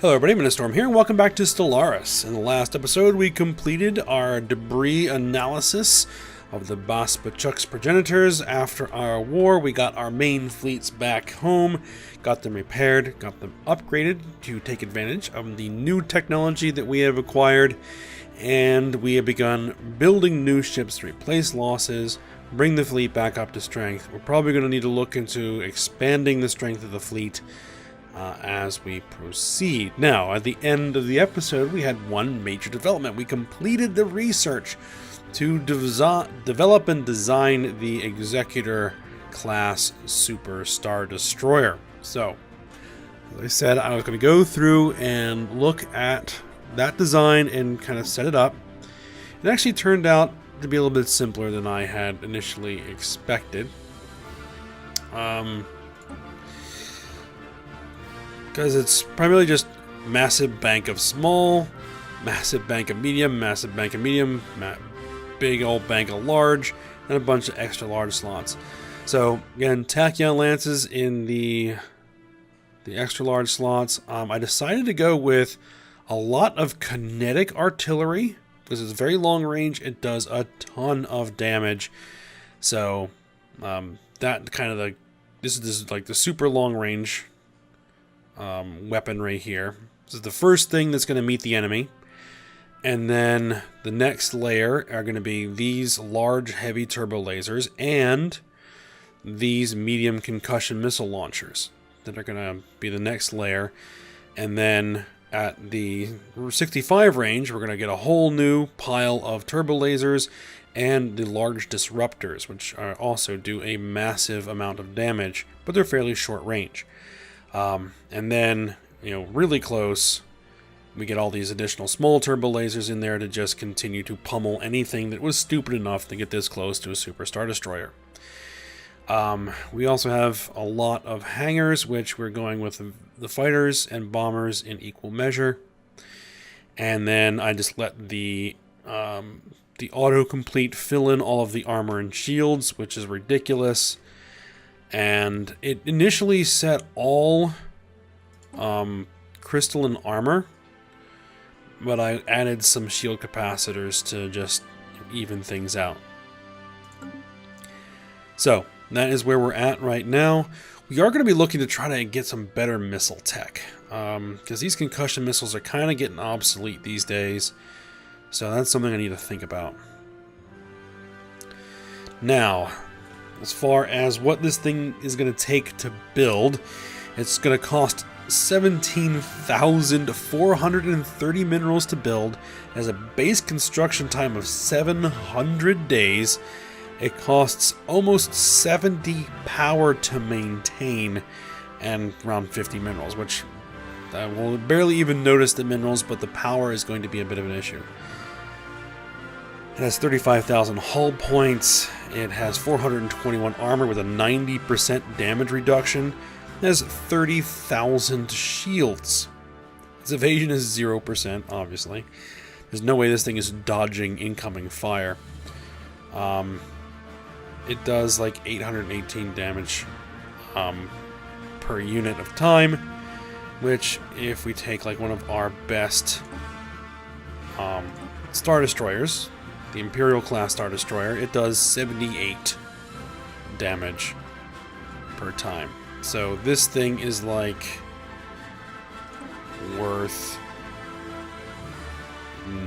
Hello everybody, Ministorm here, and welcome back to Stellaris. In the last episode, we completed our debris analysis of the Baspachuk's progenitors. After our war, we got our main fleets back home, got them repaired, got them upgraded to take advantage of the new technology that we have acquired, and we have begun building new ships to replace losses, bring the fleet back up to strength. We're probably going to need to look into expanding the strength of the fleet as we proceed. Now, at the end of the episode, we had one major development. We completed the research to develop and design the Executor-Class Super Star Destroyer. So, as I said, I was going to go through and look at that design and kind of set it up. It actually turned out to be a little bit simpler than I had initially expected. Because it's primarily just massive bank of small, massive bank of medium, massive bank of medium, big old bank of large, and a bunch of extra large slots. So again, tachyon lances in the extra large slots. I decided to go with a lot of kinetic artillery because it's very long range. It does a ton of damage. So that kind of this is like the super long range weaponry here. This is the first thing that's going to meet the enemy, and then the next layer are going to be these large heavy turbo lasers and these medium concussion missile launchers that are going to be the next layer. And then at the 65 range, we're going to get a whole new pile of turbo lasers and the large disruptors, which also do a massive amount of damage, but they're fairly short range. And then, really close, we get all these additional small turbo lasers in there to just continue to pummel anything that was stupid enough to get this close to a Super Star Destroyer. We also have a lot of hangars, which we're going with the fighters and bombers in equal measure. And then I just let the autocomplete fill in all of the armor and shields, which is ridiculous. And it initially set all crystalline armor, but I added some shield capacitors to just even things out. So that is where we're at right now. We are going to be looking to try to get some better missile tech, because these concussion missiles are kind of getting obsolete these days. So that's something I need to think about. Now, as far as what this thing is going to take to build, it's going to cost 17,430 minerals to build. It has a base construction time of 700 days. It costs almost 70 power to maintain and around 50 minerals, which I will barely even notice the minerals, but the power is going to be a bit of an issue. It has 35,000 hull points. It has 421 armor with a 90% damage reduction. It has 30,000 shields. Its evasion is 0%, obviously. There's no way this thing is dodging incoming fire. It does like 818 damage per unit of time, which if we take like one of our best Star Destroyers, the Imperial-class Star Destroyer, it does 78 damage per time. So this thing is like worth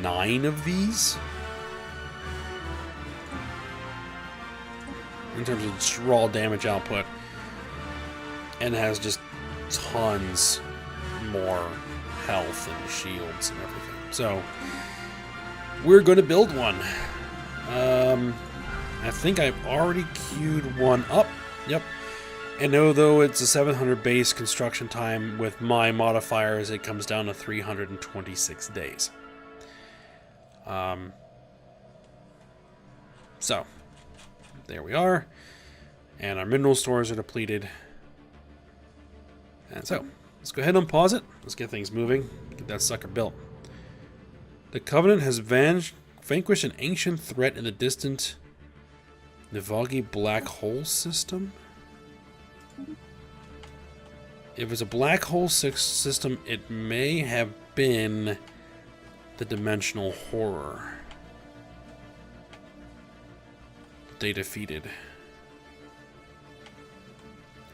9 of these in terms of just raw damage output, and it has just tons more health and shields and everything. So we're going to build one. I think I've already queued one up. Yep. And although it's a 700 base construction time, with my modifiers, it comes down to 326 days. So, there we are. And our mineral stores are depleted. And so, let's go ahead and pause it. Let's get things moving. Get that sucker built. The Covenant has vanquished an ancient threat in the distant Navagi black hole system. If it's a black hole system, it may have been the dimensional horror they defeated.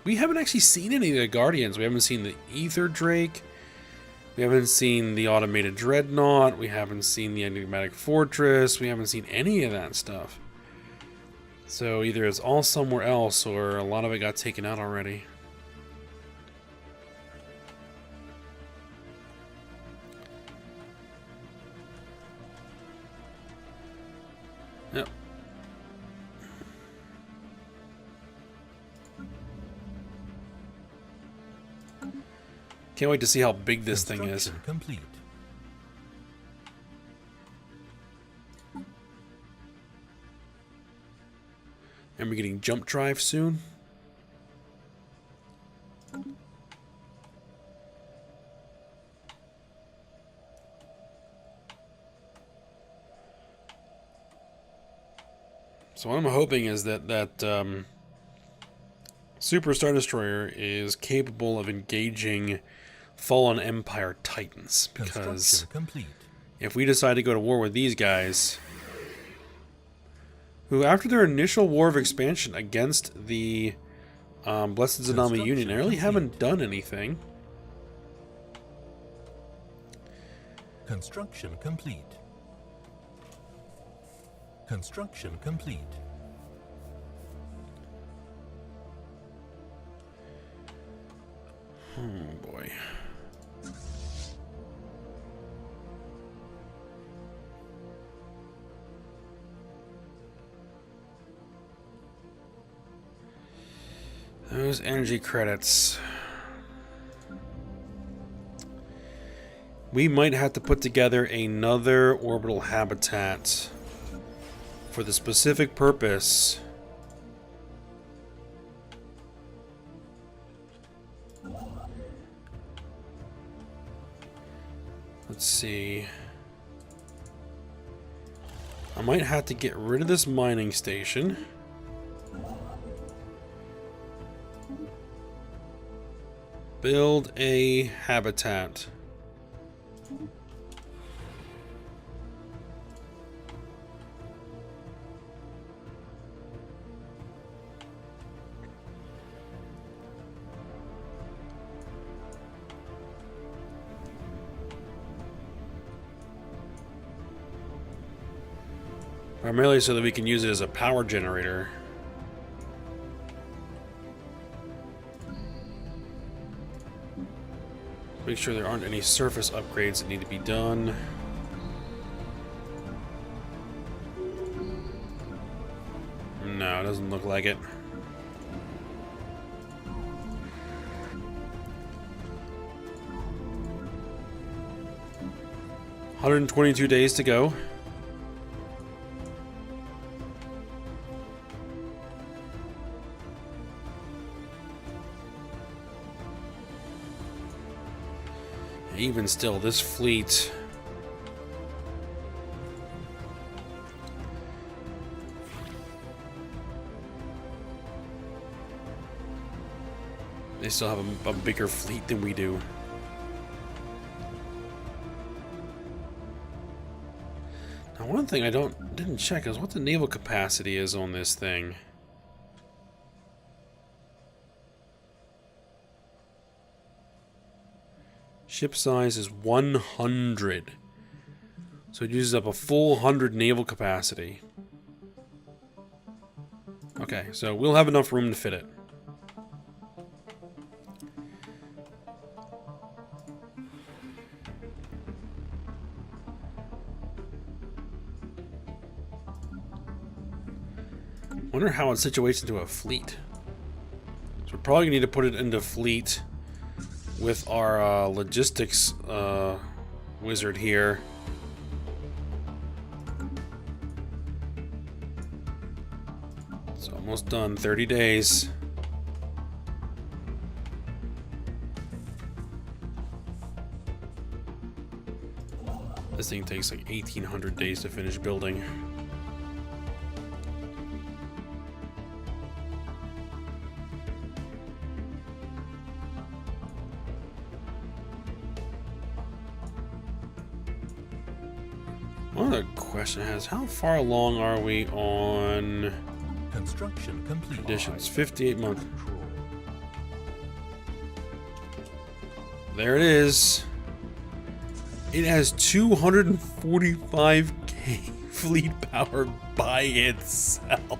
We haven't actually seen any of the Guardians. We haven't seen the Ether Drake. We haven't seen the automated Dreadnought. We haven't seen the enigmatic fortress. We haven't seen any of that stuff. So either it's all somewhere else or a lot of it got taken out already. Yep. Can't wait to see how big this thing is. Complete. And we're getting jump drive soon. So what I'm hoping is that Super Star Destroyer is capable of engaging Fallen Empire Titans, because if we decide to go to war with these guys, who after their initial war of expansion against the Blessed Zanami Union, they really haven't done anything. Construction complete. Construction complete. Oh boy. Those energy credits. We might have to put together another orbital habitat for the specific purpose let's see. I might have to get rid of this mining station. Build a habitat. Primarily so that we can use it as a power generator. Make sure there aren't any surface upgrades that need to be done. No, it doesn't look like it. $122 days to go. Even still, this fleet they still have a bigger fleet than we do. Now, one thing I didn't check is what the naval capacity is on this thing. Ship size is 100. So it uses up a full 100 naval capacity. Okay, so we'll have enough room to fit it. Wonder how it situates into a fleet. So we're probably gonna need to put it into fleet with our logistics wizard here. It's almost done. 30 days. This thing takes like 1,800 days to finish building. One other question I has, how far along are we on Construction complete. conditions? 58 months. There it is. It has 245k fleet power by itself.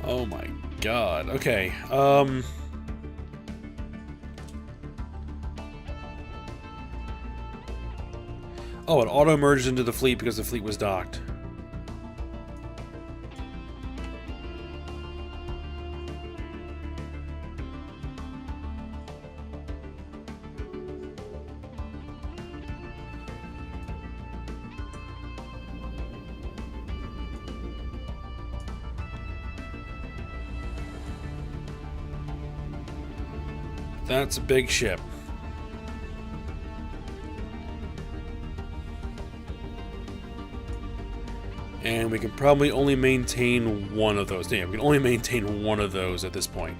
Oh my god. Okay. Oh, it auto-merged into the fleet because the fleet was docked. That's a big ship. And we can probably only maintain one of those. Damn, we can only maintain one of those at this point.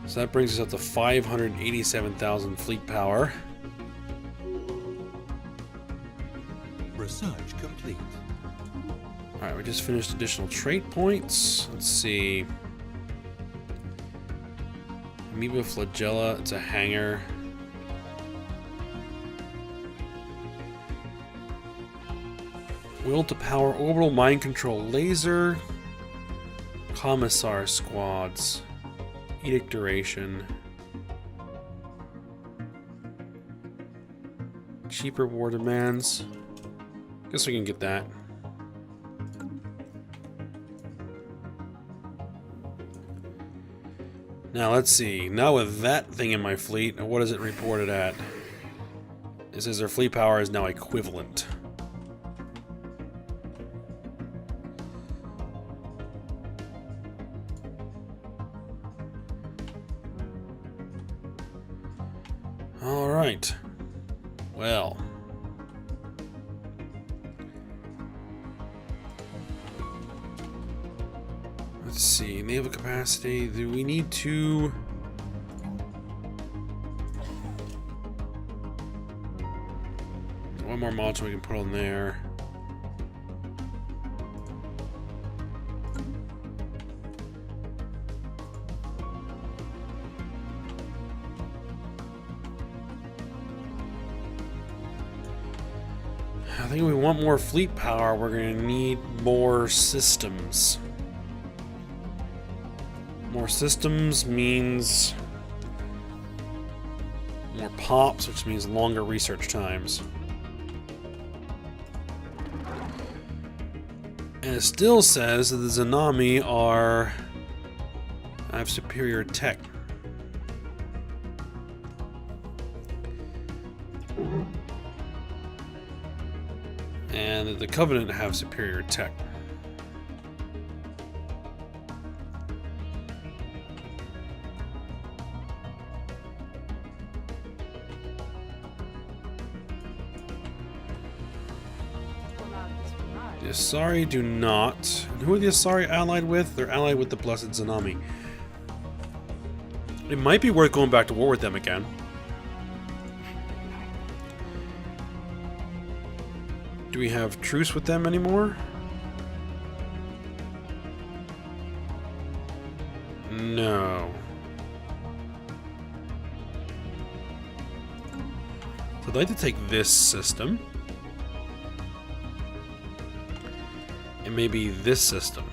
So that brings us up to 587,000 fleet power. Research complete. Alright, we just finished additional trait points. Let's see. Amoeba flagella, it's a hangar. Will to power orbital mind control laser. Commissar squads. Edict duration. Cheaper war demands. Guess we can get that. Now let's see. Now with that thing in my fleet, what is it reported at? It says their fleet power is now equivalent. Alright. Well. Let's see. Naval capacity. Do we need to... One more module we can put on there. I think if we want more fleet power, we're going to need more systems. More systems means more pops, which means longer research times. And it still says that the Zanami have superior tech. And that the Covenant have superior tech. The Asari do not. And who are the Asari allied with? They're allied with the Blessed Zanami. It might be worth going back to war with them again. Do we have truce with them anymore? No. So I'd like to take this system. And maybe this system.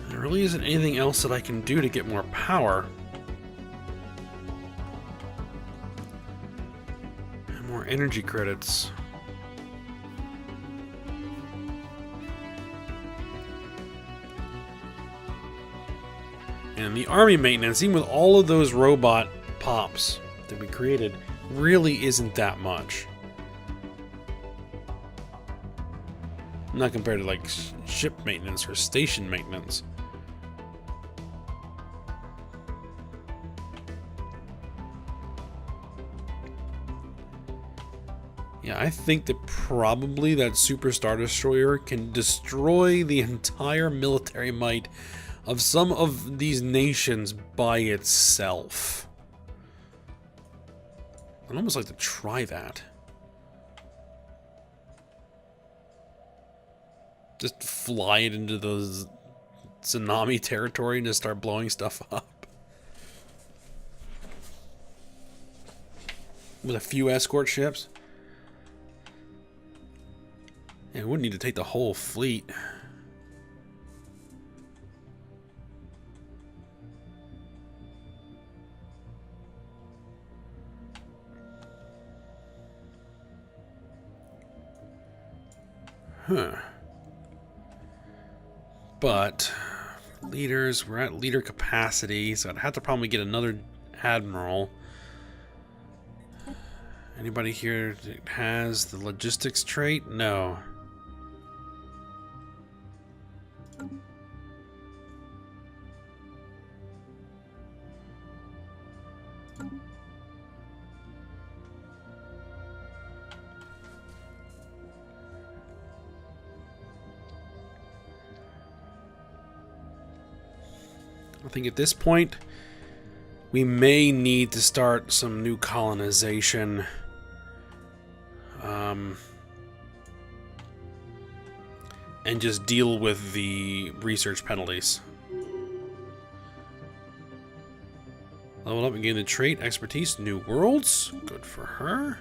There really isn't anything else that I can do to get more power. And more energy credits. And the army maintenance, even with all of those robot pops that we created, really isn't that much. Not compared to, like, ship maintenance or station maintenance. Yeah, I think that probably that Super Star Destroyer can destroy the entire military might of some of these nations by itself. I'd almost like to try that. Just fly it into the tsunami territory and just start blowing stuff up. With a few escort ships. Yeah, we wouldn't need to take the whole fleet. Huh. But leaders, we're at leader capacity, so I'd have to probably get another admiral. Anybody here that has the logistics trait? No. I think at this point, we may need to start some new colonization. And just deal with the research penalties. Level up and gain the trait, expertise, new worlds. Good for her.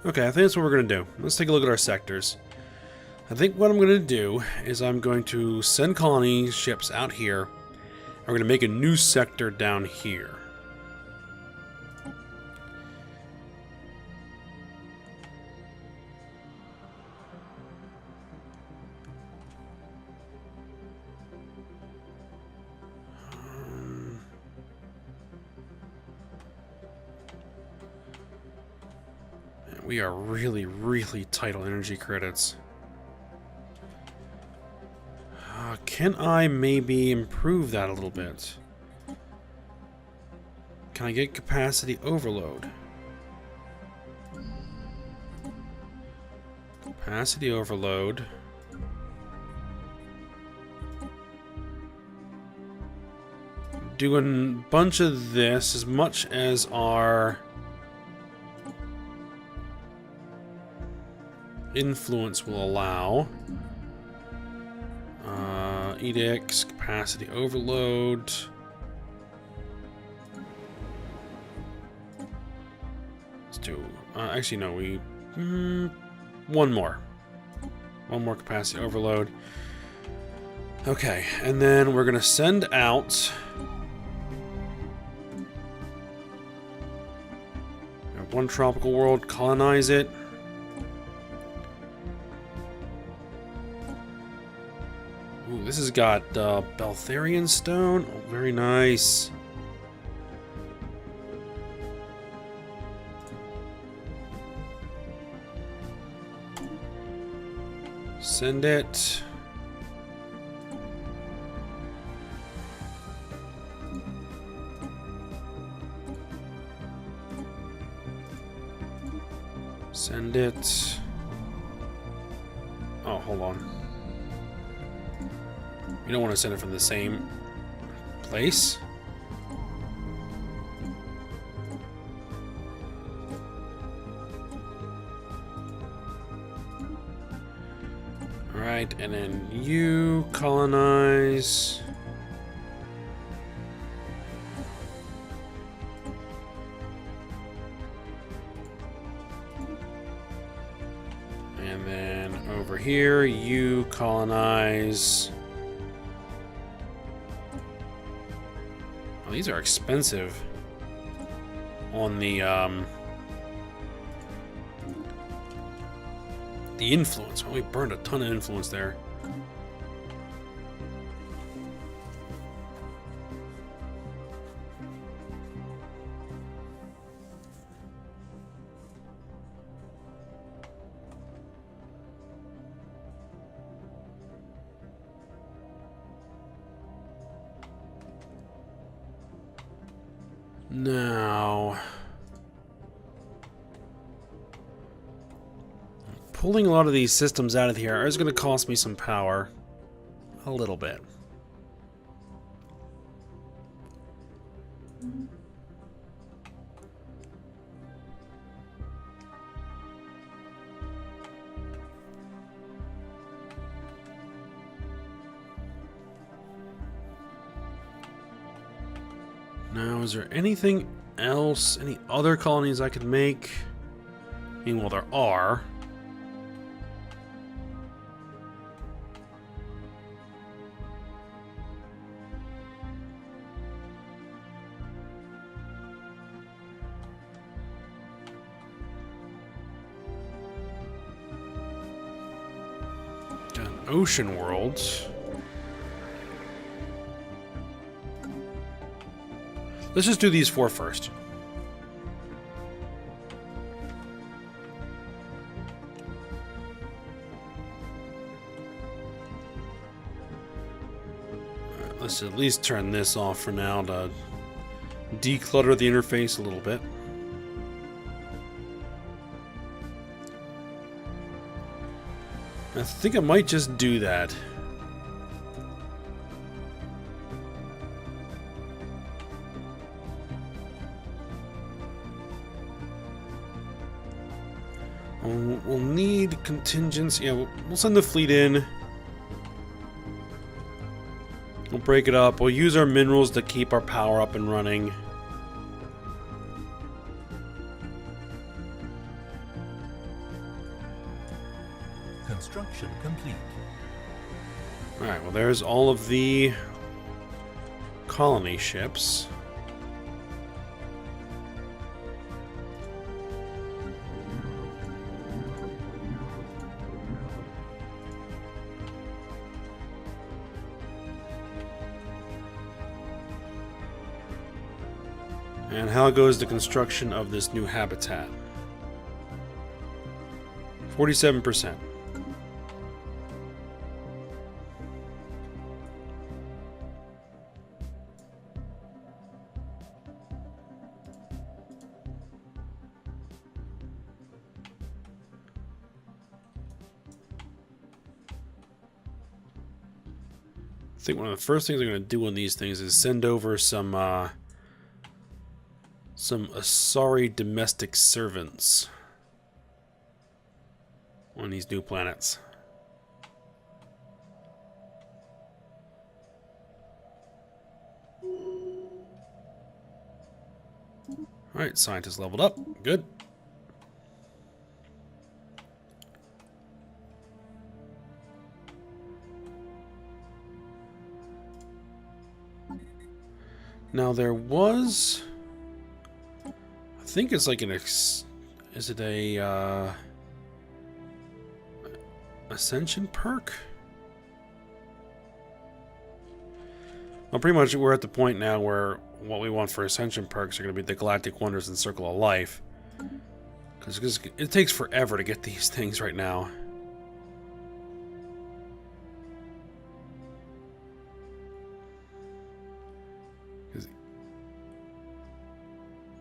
Okay, I think that's what we're going to do. Let's take a look at our sectors. I think what I'm going to do is I'm going to send colony ships out here. And we're going to make a new sector down here. We are really, really tight on energy credits. Can I maybe improve that a little bit? Can I get capacity overload? Capacity overload. Do a bunch of this as much as our influence will allow. Edicts, capacity overload. Let's do. Actually, no. One more capacity overload. Okay, and then we're gonna send out. One tropical world, colonize it. Ooh, this has got Beltharian stone. Oh, very nice. Send it. Send it. Oh, hold on. You don't want to send it from the same place. Alright, and then you colonize. And then over here, you colonize. These are expensive on the influence. Well, we burned a ton of influence there. Now, pulling a lot of these systems out of here is going to cost me some power. A little bit. Now, is there anything else? Any other colonies I could make? I mean, well, there are. Got an ocean world. Let's just do these four first. Let's at least turn this off for now to declutter the interface a little bit. I think I might just do that. We'll need contingents. Yeah, we'll send the fleet in. We'll break it up. We'll use our minerals to keep our power up and running. Construction complete. Alright, well there's all of the colony ships. And how goes the construction of this new habitat? 47%. I think one of the first things I'm going to do on these things is send over some Asari domestic servants on these new planets. Alright, scientists leveled up. Good. Now there was... I think it's like an is it a ascension perk? Well, pretty much we're at the point now where what we want for ascension perks are going to be the Galactic Wonders and Circle of Life. Because it takes forever to get these things right now.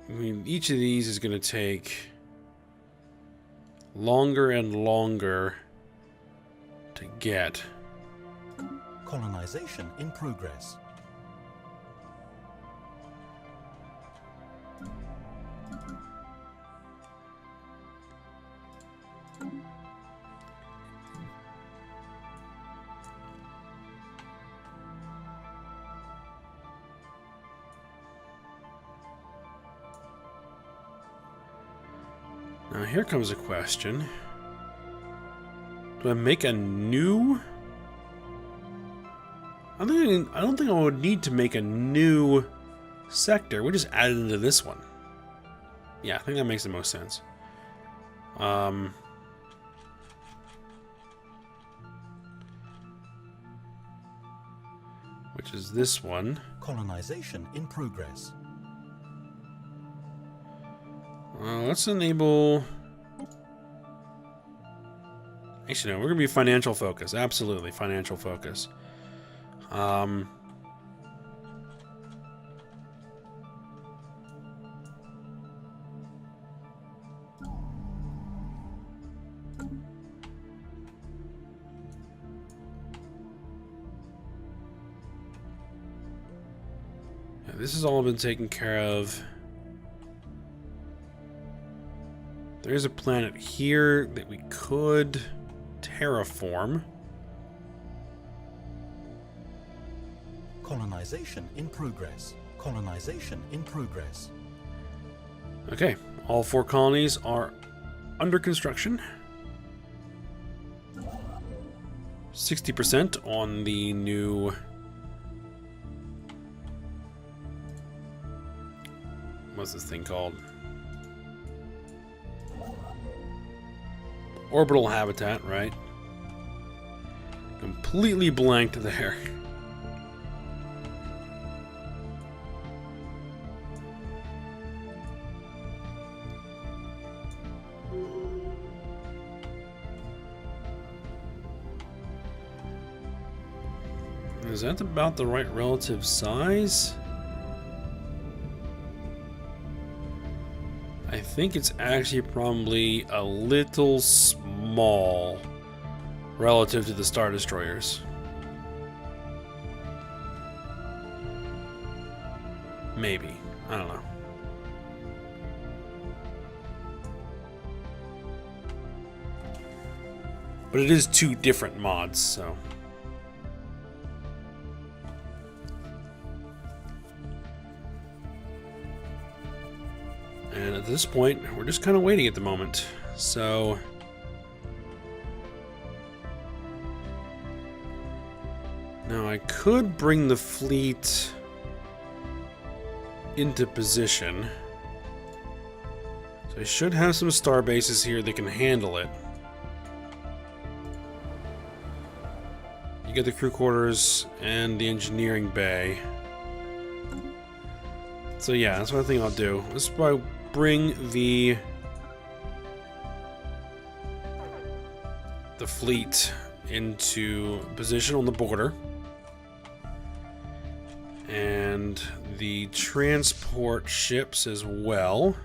I mean, each of these is going to take longer and longer to get. Colonization in progress. Now here comes a question. Do I make a new... I don't think I would need to make a new sector. We just add it into this one. Yeah, I think that makes the most sense. Which is this one. Colonization in progress. Let's enable... Actually, no, we're going to be financial focus. Absolutely, financial focus. this has all been taken care of. There's a planet here that we could terraform. Colonization in progress. Colonization in progress. Okay, all 4 colonies are under construction. 60% on the new... What's this thing called? Orbital habitat, right? Completely blanked there. Is that about the right relative size? I think it's actually probably a little small relative to the Star Destroyers. Maybe. I don't know. But it is 2 different mods, so... And at this point, we're just kind of waiting at the moment. So... Now I could bring the fleet into position. So I should have some star bases here that can handle it. You get the crew quarters and the engineering bay. So yeah, that's what I think I'll do. This is probably bring the fleet into position on the border, and the transport ships as well.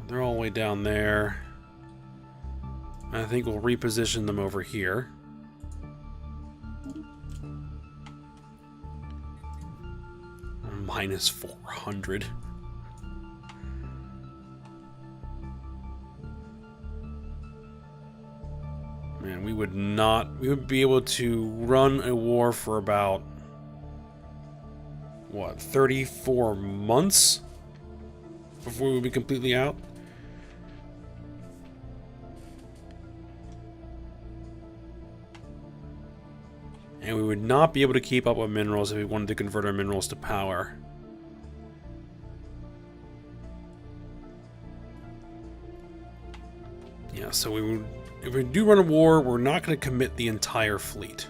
They're all the way down there. I think we'll reposition them over here. Minus 400. Man, we would be able to run a war for about, what, 34 months before we would be completely out? And we would not be able to keep up with minerals if we wanted to convert our minerals to power. Yeah, so if we do run a war, we're not going to commit the entire fleet.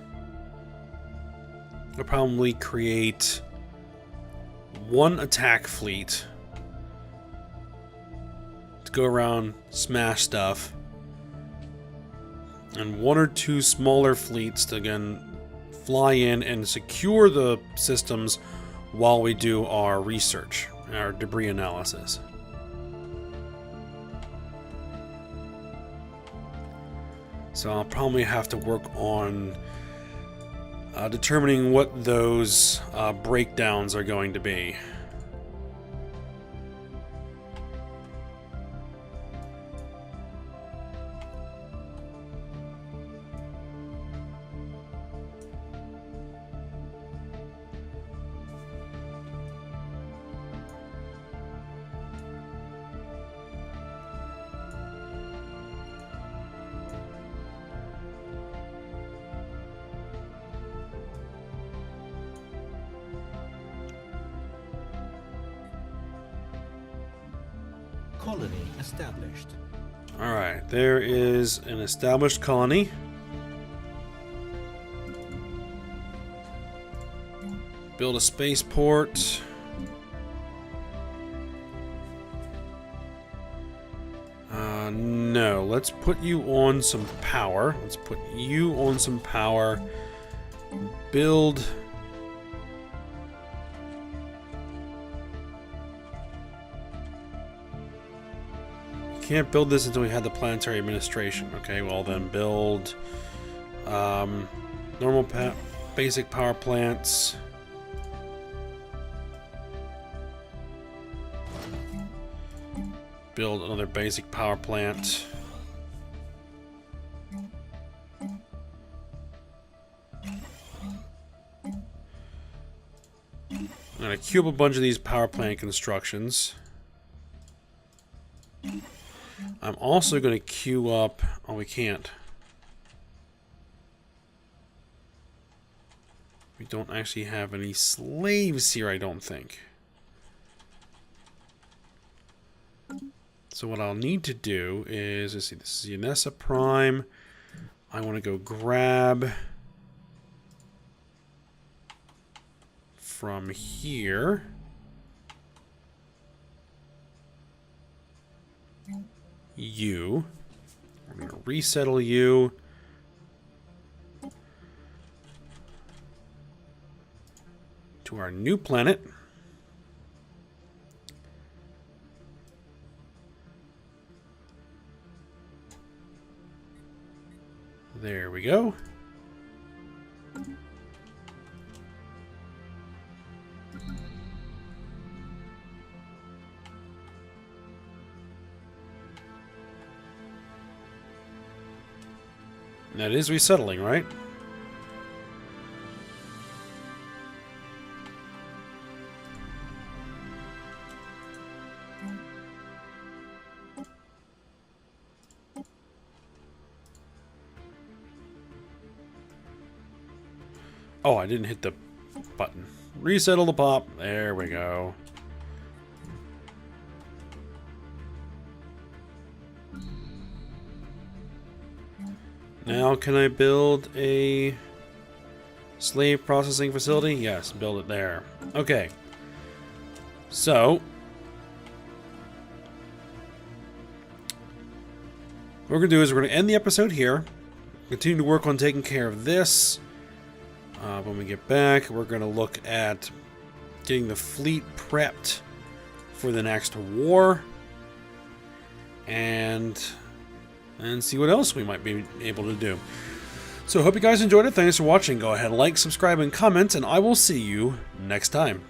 We'll probably create 1 attack fleet to go around, smash stuff, and 1 or 2 smaller fleets to, again, fly in and secure the systems while we do our research, our debris analysis. So I'll probably have to work on determining what those breakdowns are going to be. Colony established. Alright, there is an established colony. Build a spaceport. No, let's put you on some power. Let's put you on some power. Build... Can't build this until we had the planetary administration. Okay, well then build normal basic power plants. build another basic power plant. I'm going to queue up a bunch of these power plant constructions. I'm also going to queue up... Oh, we can't. We don't actually have any slaves here, I don't think. So what I'll need to do is... Let's see, this is Yanessa Prime. I want to go grab... from here. You. We're going to resettle you. To our new planet. There we go. That is resettling, right? Oh, I didn't hit the button. Resettle the pop. There we go. Now, can I build a slave processing facility? Yes, build it there. Okay. So, what we're going to do is we're going to end the episode here. Continue to work on taking care of this. When we get back, we're going to look at getting the fleet prepped for the next war. And see what else we might be able to do. So, hope you guys enjoyed it. Thanks for watching. Go ahead, like, subscribe, and comment, and I will see you next time.